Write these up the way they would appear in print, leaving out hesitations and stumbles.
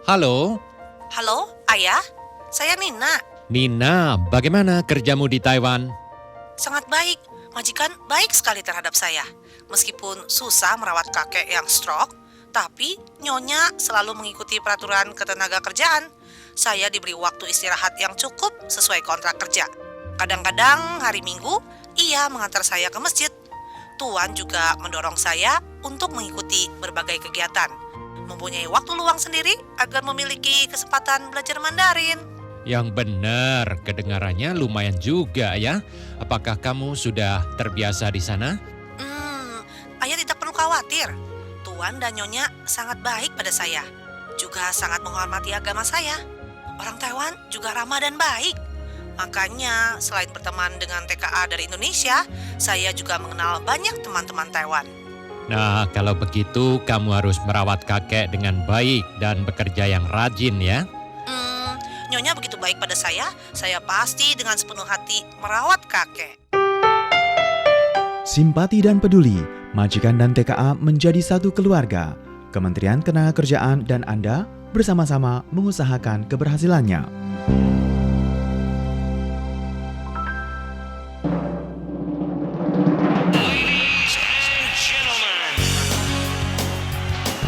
Halo, Halo, Ayah. Saya Nina. Nina, bagaimana kerjamu di Taiwan? Sangat baik. Majikan baik sekali terhadap saya. Meskipun susah merawat kakek yang stroke, tapi Nyonya selalu mengikuti peraturan ketenaga kerjaan. Saya diberi waktu istirahat yang cukup sesuai kontrak kerja. Kadang-kadang hari Minggu, ia mengantar saya ke masjid. Tuan juga mendorong saya untuk mengikuti berbagai kegiatan. Mempunyai waktu luang sendiri agar memiliki kesempatan belajar Mandarin. Yang benar, kedengarannya lumayan juga ya. Apakah kamu sudah terbiasa di sana? Ayah tidak perlu khawatir. Tuan dan Nyonya sangat baik pada saya. Juga sangat menghormati agama saya. Orang Taiwan juga ramah dan baik. Makanya selain berteman dengan TKA dari Indonesia, saya juga mengenal banyak teman-teman Taiwan. Nah, kalau begitu kamu harus merawat kakek dengan baik dan bekerja yang rajin ya. Nyonya begitu baik pada saya pasti dengan sepenuh hati merawat kakek. Simpati dan peduli, majikan dan TKA menjadi satu keluarga. Kementerian Ketenagakerjaan dan Anda bersama-sama mengusahakan keberhasilannya.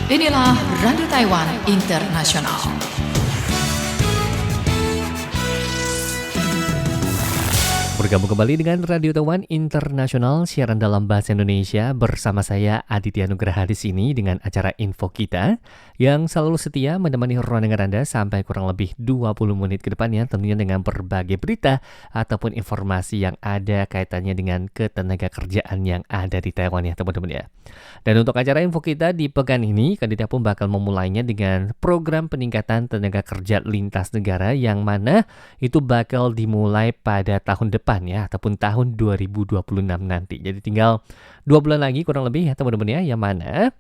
Inilah Radio Taiwan Internasional. Bergabung kembali dengan Radio Taiwan Internasional, siaran dalam bahasa Indonesia bersama saya Aditya Nugraha di sini dengan acara Info Kita yang selalu setia menemani ruang dengar Anda sampai kurang lebih 20 menit ke depannya, tentunya dengan berbagai berita ataupun informasi yang ada kaitannya dengan ketenaga kerjaan yang ada di Taiwan ya teman-teman ya. Dan untuk acara Info Kita di pekan ini, Kandidat pun bakal memulainya dengan program peningkatan tenaga kerja lintas negara yang mana itu bakal dimulai pada tahun depan ya, ataupun tahun 2026 nanti. Jadi tinggal 2 bulan lagi kurang lebih ya teman-teman ya, yang mana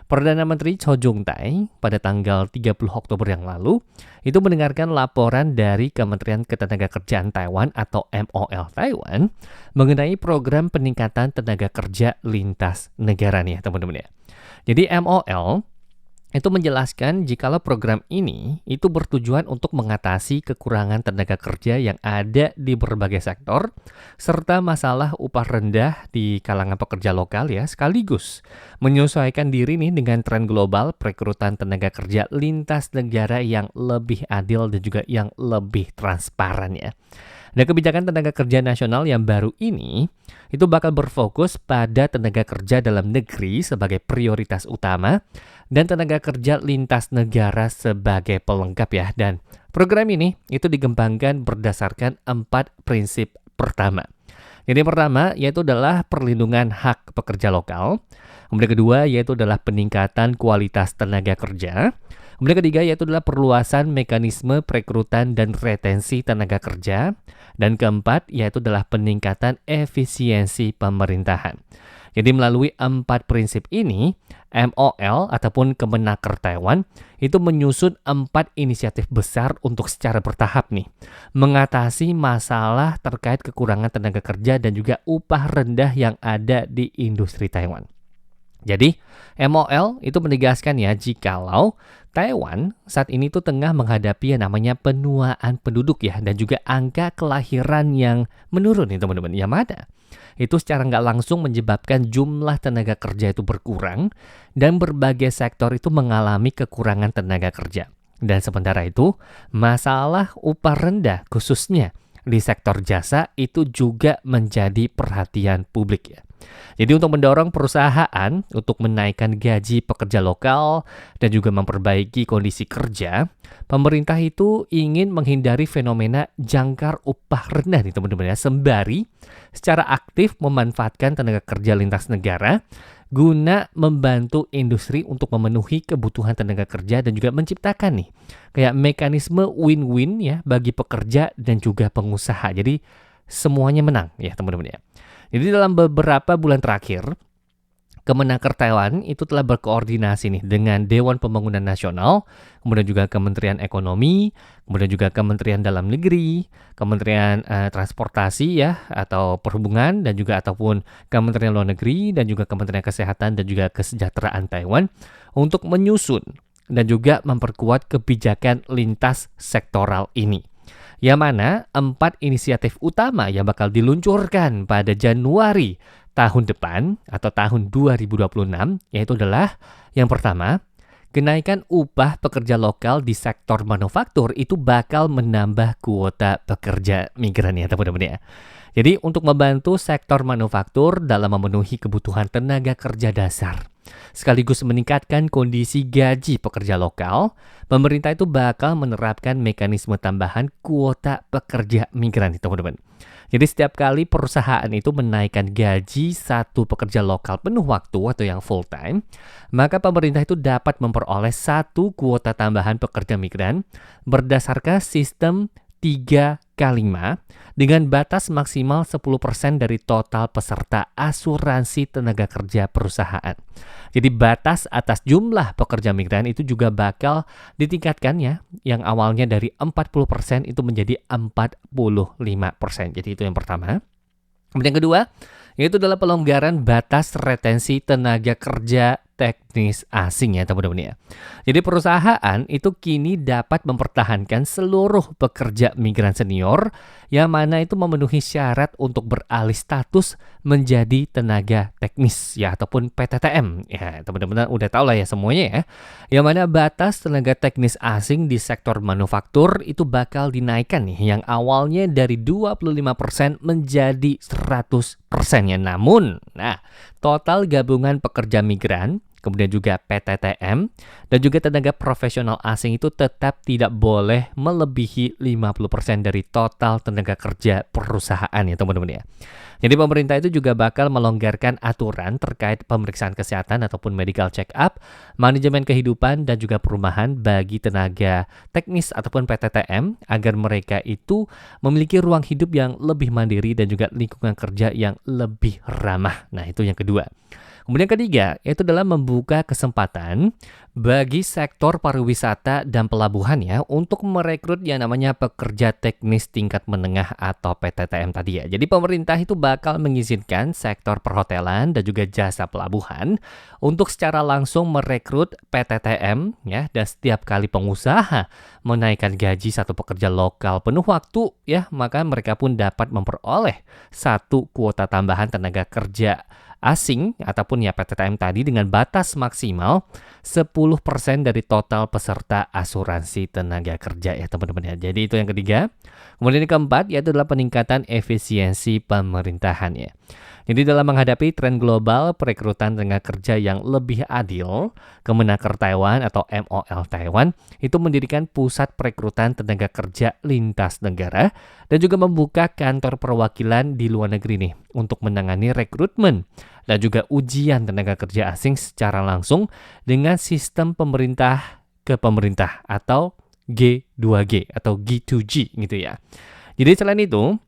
Perdana Menteri Cho Jung-tai pada tanggal 30 Oktober yang lalu itu mendengarkan laporan dari Kementerian Ketenagakerjaan Taiwan atau MOL Taiwan mengenai program peningkatan tenaga kerja lintas negara nih ya teman-teman ya. Jadi MOL itu menjelaskan jikalau program ini itu bertujuan untuk mengatasi kekurangan tenaga kerja yang ada di berbagai sektor serta masalah upah rendah di kalangan pekerja lokal ya, sekaligus menyesuaikan diri nih dengan tren global perekrutan tenaga kerja lintas negara yang lebih adil dan juga yang lebih transparan ya. Dan kebijakan tenaga kerja nasional yang baru ini itu bakal berfokus pada tenaga kerja dalam negeri sebagai prioritas utama dan tenaga kerja lintas negara sebagai pelengkap ya. Dan program ini itu dikembangkan berdasarkan 4 prinsip pertama. Jadi yang pertama yaitu adalah perlindungan hak pekerja lokal. Kemudian kedua yaitu adalah peningkatan kualitas tenaga kerja. Kemudian ketiga yaitu adalah perluasan mekanisme perekrutan dan retensi tenaga kerja. Dan keempat yaitu adalah peningkatan efisiensi pemerintahan. Jadi melalui 4 prinsip ini, MOL ataupun Kemenaker Taiwan itu menyusun 4 inisiatif besar untuk secara bertahap nih mengatasi masalah terkait kekurangan tenaga kerja dan juga upah rendah yang ada di industri Taiwan. Jadi MOL itu menegaskan ya jikalau Taiwan saat ini tuh tengah menghadapi yang namanya penuaan penduduk ya dan juga angka kelahiran yang menurun nih teman-teman. Yang mana itu secara nggak langsung menyebabkan jumlah tenaga kerja itu berkurang dan berbagai sektor itu mengalami kekurangan tenaga kerja. Dan sementara itu masalah upah rendah khususnya di sektor jasa itu juga menjadi perhatian publik ya. Jadi untuk mendorong perusahaan untuk menaikkan gaji pekerja lokal dan juga memperbaiki kondisi kerja, pemerintah itu ingin menghindari fenomena jangkar upah rendah nih teman-teman ya, sembari secara aktif memanfaatkan tenaga kerja lintas negara guna membantu industri untuk memenuhi kebutuhan tenaga kerja dan juga menciptakan nih kayak mekanisme win-win ya bagi pekerja dan juga pengusaha. Jadi semuanya menang ya teman-teman ya. Jadi dalam beberapa bulan terakhir, Kemenaker Taiwan itu telah berkoordinasi nih dengan Dewan Pembangunan Nasional, kemudian juga Kementerian Ekonomi, kemudian juga Kementerian Dalam Negeri, Kementerian Transportasi ya atau Perhubungan dan juga ataupun Kementerian Luar Negeri dan juga Kementerian Kesehatan dan juga Kesejahteraan Taiwan untuk menyusun dan juga memperkuat kebijakan lintas sektoral ini. Yang mana 4 inisiatif utama yang bakal diluncurkan pada Januari tahun depan atau tahun 2026 yaitu adalah yang pertama, kenaikan upah pekerja lokal di sektor manufaktur itu bakal menambah kuota pekerja migran ya teman-teman ya. Jadi untuk membantu sektor manufaktur dalam memenuhi kebutuhan tenaga kerja dasar, sekaligus meningkatkan kondisi gaji pekerja lokal, pemerintah itu bakal menerapkan mekanisme tambahan kuota pekerja migran teman-teman. Jadi setiap kali perusahaan itu menaikkan gaji satu pekerja lokal penuh waktu atau yang full time, maka pemerintah itu dapat memperoleh satu kuota tambahan pekerja migran berdasarkan sistem 3x5 dengan batas maksimal 10% dari total peserta asuransi tenaga kerja perusahaan. Jadi batas atas jumlah pekerja migran itu juga bakal ditingkatkan ya, yang awalnya dari 40% itu menjadi 45%. Jadi itu yang pertama. Kemudian yang kedua, yaitu adalah pelonggaran batas retensi tenaga kerja teknis asing ya teman-teman ya. Jadi perusahaan itu kini dapat mempertahankan seluruh pekerja migran senior yang mana itu memenuhi syarat untuk beralih status menjadi tenaga teknis ya ataupun PTTM. Ya teman-teman udah tahu lah ya semuanya ya. Yang mana batas tenaga teknis asing di sektor manufaktur itu bakal dinaikkan nih yang awalnya dari 25% menjadi 100% ya. Namun, total gabungan pekerja migran, kemudian juga PTTM, dan juga tenaga profesional asing itu tetap tidak boleh melebihi 50% dari total tenaga kerja perusahaan ya teman-teman ya. Jadi pemerintah itu juga bakal melonggarkan aturan terkait pemeriksaan kesehatan ataupun medical check up, manajemen kehidupan dan juga perumahan bagi tenaga teknis ataupun PTTM agar mereka itu memiliki ruang hidup yang lebih mandiri dan juga lingkungan kerja yang lebih ramah. Nah, itu yang kedua. Kemudian ketiga, yaitu adalah membuka kesempatan bagi sektor pariwisata dan pelabuhan ya untuk merekrut yang namanya pekerja teknis tingkat menengah atau PTTM tadi ya. Jadi pemerintah itu bakal mengizinkan sektor perhotelan dan juga jasa pelabuhan untuk secara langsung merekrut PTTM ya, dan setiap kali pengusaha menaikkan gaji satu pekerja lokal penuh waktu ya, maka mereka pun dapat memperoleh satu kuota tambahan tenaga kerja asing ataupun ya PTTM tadi dengan batas maksimal 10% dari total peserta asuransi tenaga kerja ya teman-teman ya. Jadi itu yang ketiga. Kemudian yang keempat yaitu adalah peningkatan efisiensi pemerintahan ya. Jadi dalam menghadapi tren global perekrutan tenaga kerja yang lebih adil, Kemenaker Taiwan atau MOL Taiwan itu mendirikan pusat perekrutan tenaga kerja lintas negara dan juga membuka kantor perwakilan di luar negeri nih untuk menangani rekrutmen dan juga ujian tenaga kerja asing secara langsung dengan sistem pemerintah ke pemerintah atau G2G atau G2G gitu ya. Jadi selain itu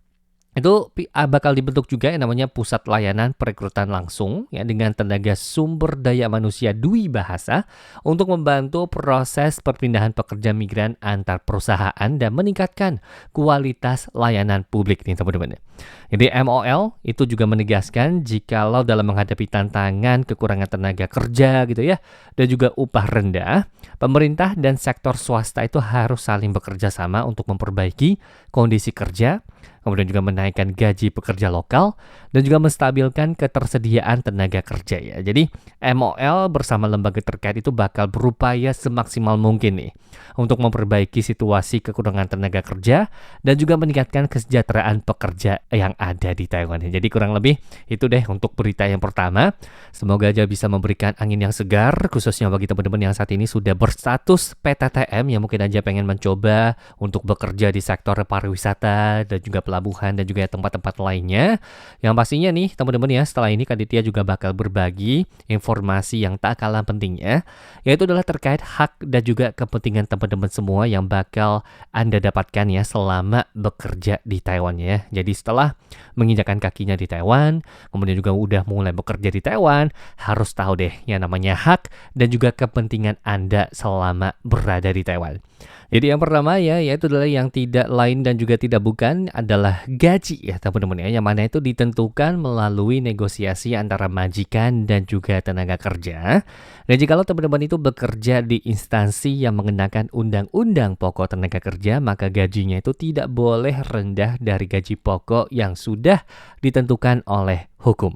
bakal dibentuk juga yang namanya pusat layanan perekrutan langsung ya dengan tenaga sumber daya manusia dwi bahasa untuk membantu proses perpindahan pekerja migran antar perusahaan dan meningkatkan kualitas layanan publik nih teman-teman. Jadi MOL itu juga menegaskan jikalau dalam menghadapi tantangan kekurangan tenaga kerja gitu ya dan juga upah rendah, pemerintah dan sektor swasta itu harus saling bekerja sama untuk memperbaiki kondisi kerja, kemudian juga menaikkan gaji pekerja lokal, dan juga menstabilkan ketersediaan tenaga kerja ya. Jadi MOL bersama lembaga terkait itu bakal berupaya semaksimal mungkin nih untuk memperbaiki situasi kekurangan tenaga kerja dan juga meningkatkan kesejahteraan pekerja yang ada di Taiwan. Jadi kurang lebih itu deh untuk berita yang pertama. Semoga aja bisa memberikan angin yang segar khususnya bagi teman-teman yang saat ini sudah berstatus PTTM yang mungkin aja pengen mencoba untuk bekerja di sektor pariwisata dan juga pelabuhan dan juga tempat-tempat lainnya. Yang pastinya nih teman-teman ya, setelah ini Kaditya juga bakal berbagi informasi yang tak kalah pentingnya, yaitu adalah terkait hak dan juga kepentingan teman-teman semua yang bakal Anda dapatkan ya selama bekerja di Taiwan ya. Jadi setelah menginjakkan kakinya di Taiwan, kemudian juga udah mulai bekerja di Taiwan, harus tahu deh yang namanya hak dan juga kepentingan Anda selama berada di Taiwan. Jadi yang pertama ya, yaitu adalah yang tidak lain dan juga tidak bukan adalah gaji ya teman-teman ya. Yang mana itu ditentukan melalui negosiasi antara majikan dan juga tenaga kerja. Dan jikalau teman-teman itu bekerja di instansi yang mengenakan undang-undang pokok tenaga kerja, maka gajinya itu tidak boleh rendah dari gaji pokok yang sudah ditentukan oleh hukum.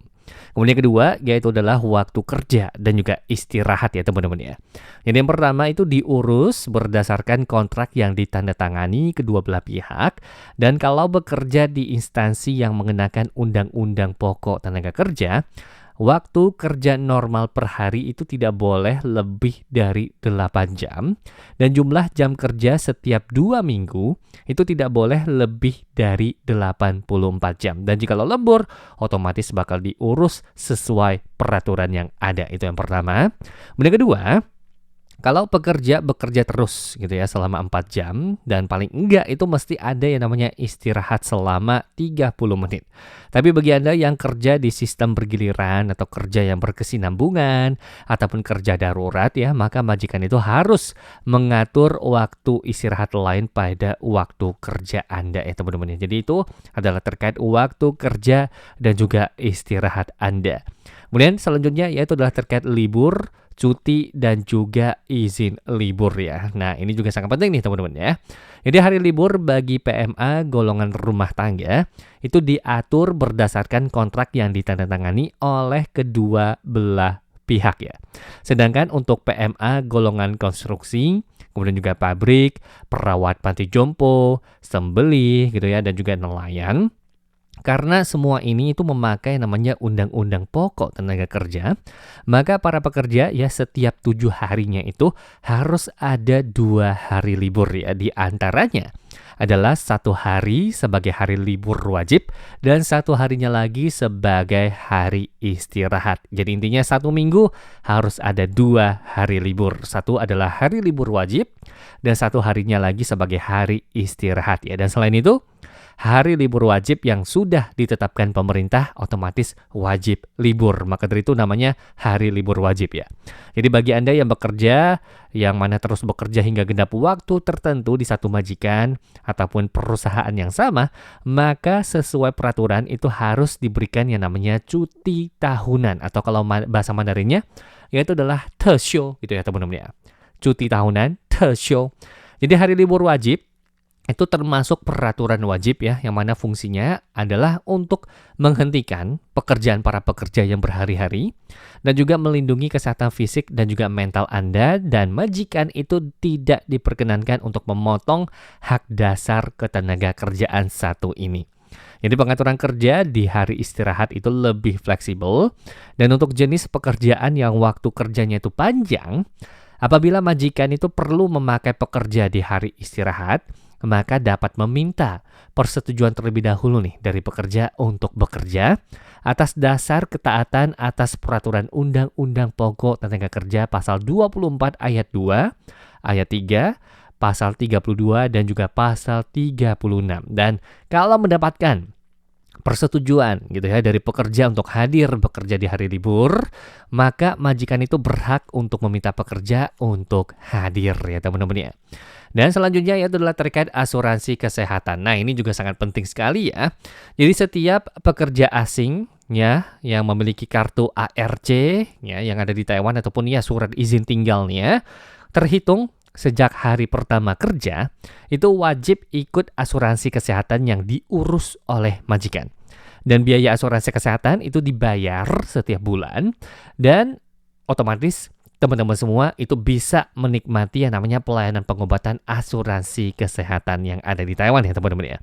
Kemudian kedua, yaitu adalah waktu kerja dan juga istirahat ya teman-teman ya. Jadi yang pertama itu diurus berdasarkan kontrak yang ditandatangani kedua belah pihak. Dan kalau bekerja di instansi yang mengenakan undang-undang pokok tenaga kerja, waktu kerja normal per hari itu tidak boleh lebih dari 8 jam. Dan jumlah jam kerja setiap 2 minggu itu tidak boleh lebih dari 84 jam. Dan jika lembur, otomatis bakal diurus sesuai peraturan yang ada. Itu yang pertama. Kemudian kedua, kalau pekerja bekerja terus gitu ya selama 4 jam dan paling enggak itu mesti ada yang namanya istirahat selama 30 menit. Tapi bagi Anda yang kerja di sistem bergiliran atau kerja yang berkesinambungan ataupun kerja darurat ya, maka majikan itu harus mengatur waktu istirahat lain pada waktu kerja Anda ya teman-teman. Jadi itu adalah terkait waktu kerja dan juga istirahat Anda. Kemudian selanjutnya yaitu adalah terkait libur, cuti, dan juga izin libur ya. Nah ini juga sangat penting nih teman-teman ya. Jadi hari libur bagi PMA golongan rumah tangga itu diatur berdasarkan kontrak yang ditandatangani oleh kedua belah pihak ya. Sedangkan untuk PMA golongan konstruksi, kemudian juga pabrik, perawat panti jompo, sembelih gitu ya, dan juga nelayan. Karena semua ini itu memakai namanya undang-undang pokok tenaga kerja, maka para pekerja ya setiap 7 harinya itu harus ada 2 hari libur ya. Di antaranya adalah 1 hari sebagai hari libur wajib dan 1 harinya lagi sebagai hari istirahat. Jadi intinya 1 minggu harus ada 2 hari libur. 1 adalah hari libur wajib dan 1 harinya lagi sebagai hari istirahat ya. Dan selain itu, hari libur wajib yang sudah ditetapkan pemerintah otomatis wajib libur. Maka dari itu namanya hari libur wajib ya. Jadi bagi Anda yang bekerja, yang mana terus bekerja hingga genap waktu tertentu di satu majikan ataupun perusahaan yang sama, maka sesuai peraturan itu harus diberikan yang namanya cuti tahunan. Atau kalau bahasa Mandarinnya, yaitu adalah tesho gitu ya teman-teman ya. Cuti tahunan, tesho. Jadi hari libur wajib itu termasuk peraturan wajib ya, yang mana fungsinya adalah untuk menghentikan pekerjaan para pekerja yang berhari-hari dan juga melindungi kesehatan fisik dan juga mental Anda, dan majikan itu tidak diperkenankan untuk memotong hak dasar ketenaga kerjaan satu ini. Jadi pengaturan kerja di hari istirahat itu lebih fleksibel, dan untuk jenis pekerjaan yang waktu kerjanya itu panjang, apabila majikan itu perlu memakai pekerja di hari istirahat, maka dapat meminta persetujuan terlebih dahulu nih dari pekerja untuk bekerja atas dasar ketaatan atas peraturan Undang-Undang Pokok Tenaga Kerja pasal 24 ayat 2, ayat 3, pasal 32 dan juga pasal 36. Dan kalau mendapatkan persetujuan gitu ya dari pekerja untuk hadir bekerja di hari libur, maka majikan itu berhak untuk meminta pekerja untuk hadir ya teman-teman ya. Dan selanjutnya yaitu adalah terkait asuransi kesehatan. Nah ini juga sangat penting sekali ya. Jadi setiap pekerja asing ya yang memiliki kartu ARC ya yang ada di Taiwan ataupun ya surat izin tinggalnya, terhitung sejak hari pertama kerja itu wajib ikut asuransi kesehatan yang diurus oleh majikan. Dan biaya asuransi kesehatan itu dibayar setiap bulan, dan otomatis teman-teman semua itu bisa menikmati yang namanya pelayanan pengobatan asuransi kesehatan yang ada di Taiwan ya teman-teman ya.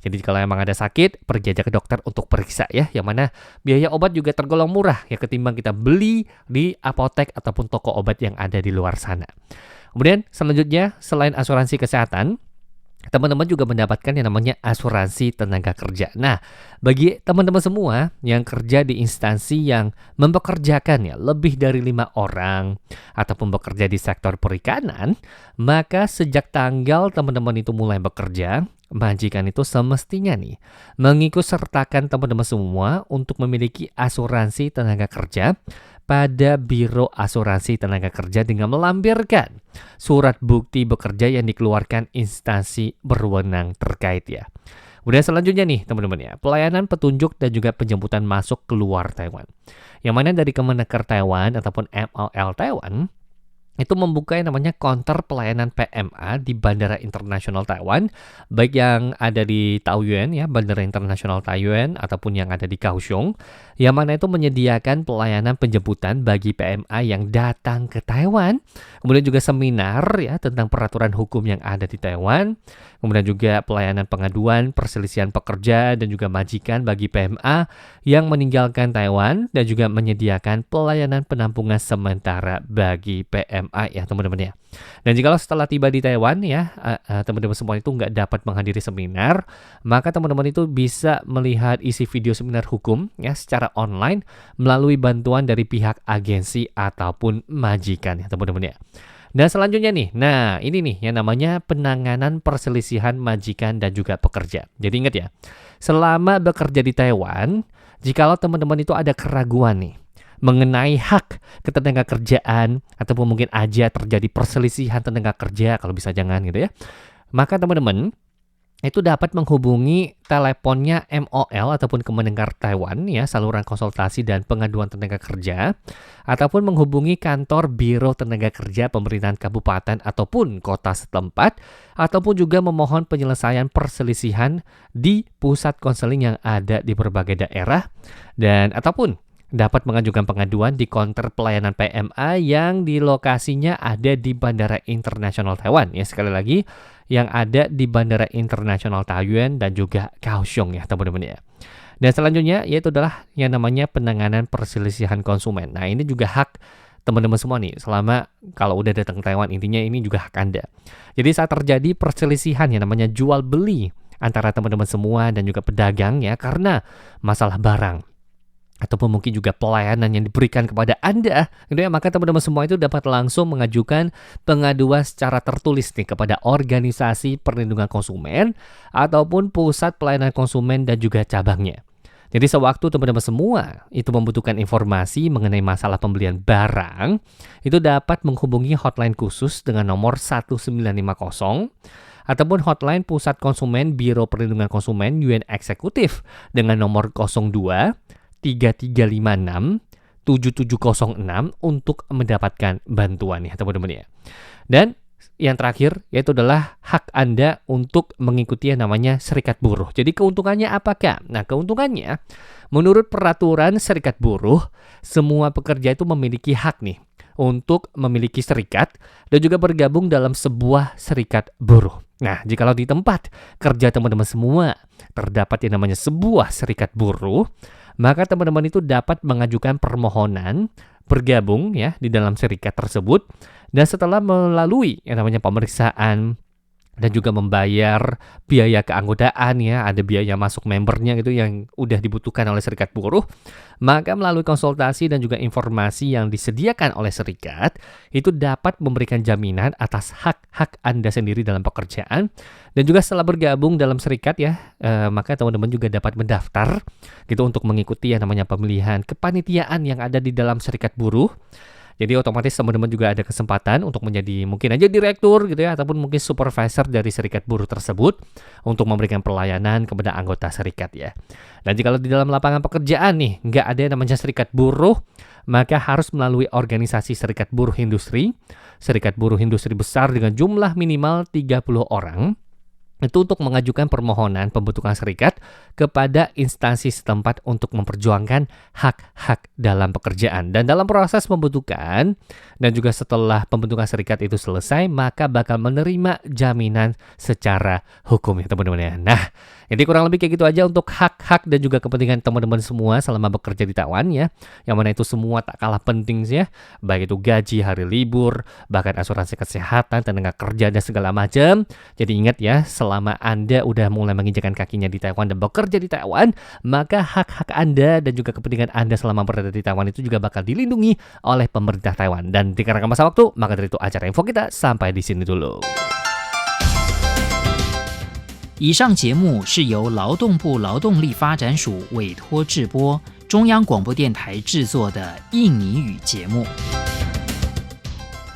Jadi kalau emang ada sakit, pergi aja ke dokter untuk periksa ya, yang mana biaya obat juga tergolong murah ya ketimbang kita beli di apotek ataupun toko obat yang ada di luar sana. Kemudian selanjutnya selain asuransi kesehatan, teman-teman juga mendapatkan yang namanya asuransi tenaga kerja. Nah, bagi teman-teman semua yang kerja di instansi yang mempekerjakan ya lebih dari 5 orang ataupun bekerja di sektor perikanan, maka sejak tanggal teman-teman itu mulai bekerja, majikan itu semestinya nih mengikut sertakan teman-teman semua untuk memiliki asuransi tenaga kerja pada Biro Asuransi Tenaga Kerja dengan melampirkan surat bukti bekerja yang dikeluarkan instansi berwenang terkait ya. Kemudian selanjutnya nih teman-teman ya, pelayanan petunjuk dan juga penjemputan masuk keluar Taiwan. Yang mana dari Kemenaker Taiwan ataupun MOL Taiwan itu membuka yang namanya counter pelayanan PMA di Bandara Internasional Taiwan, baik yang ada di Taoyuan ya, Bandara Internasional Taoyuan ataupun yang ada di Kaohsiung, yang mana itu menyediakan pelayanan penjemputan bagi PMA yang datang ke Taiwan, kemudian juga seminar ya tentang peraturan hukum yang ada di Taiwan, kemudian juga pelayanan pengaduan, perselisihan pekerja dan juga majikan bagi PMA yang meninggalkan Taiwan dan juga menyediakan pelayanan penampungan sementara bagi PMA ya teman-teman ya. Dan jikalau setelah tiba di Taiwan ya teman-teman semua itu nggak dapat menghadiri seminar, maka teman-teman itu bisa melihat isi video seminar hukum ya secara online melalui bantuan dari pihak agensi ataupun majikan ya teman-teman ya. Dan selanjutnya nih, nah ini nih yang namanya penanganan perselisihan majikan dan juga pekerja. Jadi ingat ya, selama bekerja di Taiwan, jikalau teman-teman itu ada keraguan nih mengenai hak ketenaga kerjaan ataupun mungkin aja terjadi perselisihan tenaga kerja, kalau bisa jangan gitu ya, maka teman-teman itu dapat menghubungi teleponnya MOL ataupun Kemenaker Taiwan ya, saluran konsultasi dan pengaduan tenaga kerja, ataupun menghubungi kantor Biro Tenaga Kerja pemerintahan kabupaten ataupun kota setempat, ataupun juga memohon penyelesaian perselisihan di pusat konseling yang ada di berbagai daerah, dan ataupun dapat mengajukan pengaduan di counter pelayanan PMA yang di lokasinya ada di Bandara Internasional Taiwan. Ya, sekali lagi, yang ada di Bandara Internasional Taoyuan dan juga Kaohsiung ya teman-teman ya. Dan selanjutnya yaitu adalah yang namanya penanganan perselisihan konsumen. Nah ini juga hak teman-teman semua nih, selama kalau udah datang ke Taiwan, intinya ini juga hak Anda. Jadi saat terjadi perselisihan yang namanya jual beli antara teman-teman semua dan juga pedagang ya, karena masalah barang ataupun mungkin juga pelayanan yang diberikan kepada Anda, gitu ya, maka teman-teman semua itu dapat langsung mengajukan pengaduan secara tertulis nih kepada organisasi perlindungan konsumen ataupun pusat pelayanan konsumen dan juga cabangnya. Jadi sewaktu teman-teman semua itu membutuhkan informasi mengenai masalah pembelian barang, itu dapat menghubungi hotline khusus dengan nomor 1950 ataupun hotline Pusat Konsumen Biro Perlindungan Konsumen UN Eksekutif dengan nomor 02 3356 7706 untuk mendapatkan bantuan ya teman-teman ya. Dan yang terakhir yaitu adalah hak Anda untuk mengikuti yang namanya serikat buruh. Jadi keuntungannya apakah? Nah, keuntungannya menurut peraturan serikat buruh, semua pekerja itu memiliki hak nih untuk memiliki serikat dan juga bergabung dalam sebuah serikat buruh. Nah, jikalau di tempat kerja teman-teman semua terdapat yang namanya sebuah serikat buruh, maka teman-teman itu dapat mengajukan permohonan bergabung ya di dalam serikat tersebut, dan setelah melalui yang namanya pemeriksaan dan juga membayar biaya keanggotaan ya, ada biaya masuk membernya gitu yang udah dibutuhkan oleh serikat buruh, maka melalui konsultasi dan juga informasi yang disediakan oleh serikat itu dapat memberikan jaminan atas hak-hak Anda sendiri dalam pekerjaan. Dan juga setelah bergabung dalam serikat ya, maka teman-teman juga dapat mendaftar gitu untuk mengikuti yang namanya pemilihan kepanitiaan yang ada di dalam serikat buruh. Jadi otomatis teman-teman juga ada kesempatan untuk menjadi mungkin aja direktur gitu ya, ataupun mungkin supervisor dari serikat buruh tersebut untuk memberikan pelayanan kepada anggota serikat ya. Dan jika di dalam lapangan pekerjaan nih nggak ada yang namanya serikat buruh, maka harus melalui organisasi serikat buruh industri besar dengan jumlah minimal 30 orang. Itu untuk mengajukan permohonan pembentukan serikat kepada instansi setempat untuk memperjuangkan hak-hak dalam pekerjaan. Dan dalam proses pembentukan dan juga setelah pembentukan serikat itu selesai, maka bakal menerima jaminan secara hukum ya teman-teman ya. Nah, jadi kurang lebih kayak gitu aja untuk hak-hak dan juga kepentingan teman-teman semua selama bekerja di Taiwan ya. Yang mana itu semua tak kalah penting sih ya. Baik itu gaji, hari libur, bahkan asuransi kesehatan, tenaga kerja dan segala macam. Jadi ingat ya, selama Anda udah mulai menginjakan kakinya di Taiwan dan bekerja di Taiwan, maka hak-hak Anda dan juga kepentingan Anda selama berada di Taiwan itu juga bakal dilindungi oleh pemerintah Taiwan. Dan dikarenakan masa waktu, maka dari itu acara info kita sampai di sini dulu. 以上节目是由劳动部劳动力发展署委托制播，中央广播电台制作的印尼语节目。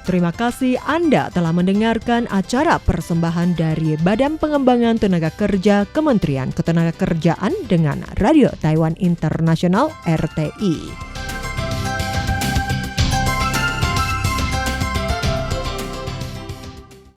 Terima kasih Anda telah mendengarkan acara persembahan dari Badan Pengembangan Tenaga Kerja Kementerian Ketenagakerjaan dengan Radio Taiwan International RTI.